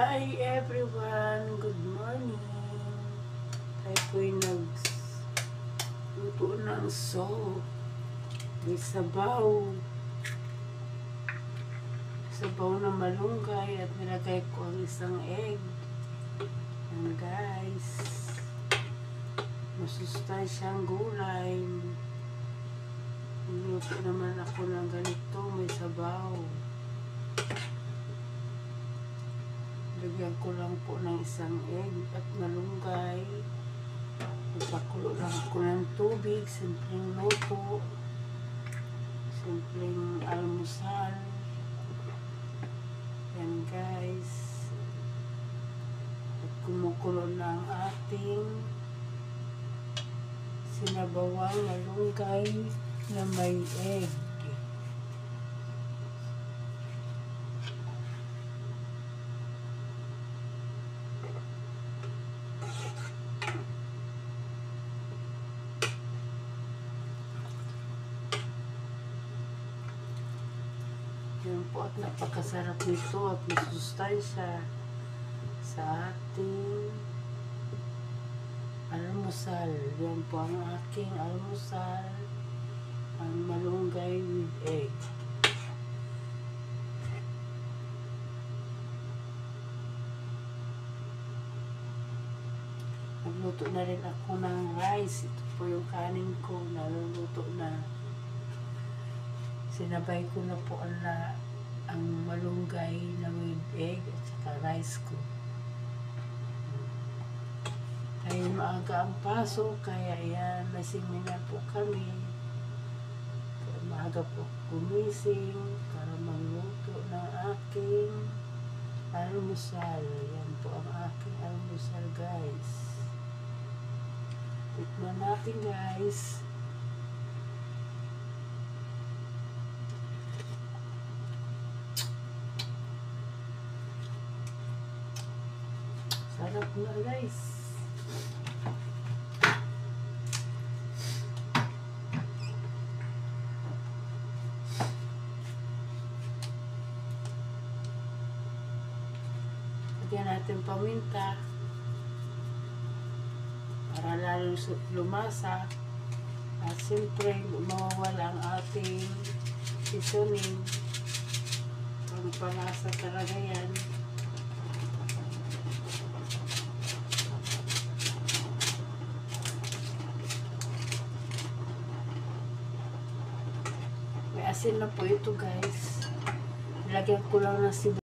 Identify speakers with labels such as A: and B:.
A: Hi everyone! Good morning! Tayo po'y nagluto ng soup. May sabaw. Sabaw na malunggay at nilagay ko ang isang egg. Yan guys. Masustansyang gulay. Nagluto naman ako ng ganito. May sabaw. Lagyan ko lang po ng isang egg at malunggay. Ipakulo lang ko ng tubig. Simpleng luto. Simpleng almusal. Yan guys. At kumukulo na ang ating sinabawang malunggay na may egg. Yan po at napakasarap nito at masustansya sa ating almusal. Yan po ang aking almusal. Ang malunggay with egg. Nagluto na rin ako ng rice. Ito po yung kanin ko. Naluluto na. Sinabay ko na po ang malunggay na with egg at saka rice ko. Ay maaga ang pasok, kaya yan, may seminar po kami. Kaya maaga po gumising para magluto ng aking almusal. Yan po ang aking almusal guys. Tikman natin guys. Sarap na guys. Lagyan natin paminta para lalo lumasa. At siyempre mawawala ang ating seasoning. Ang palasa talaga yan. May asin na po ito guys. Nilagyan ko lang ng sibuyas.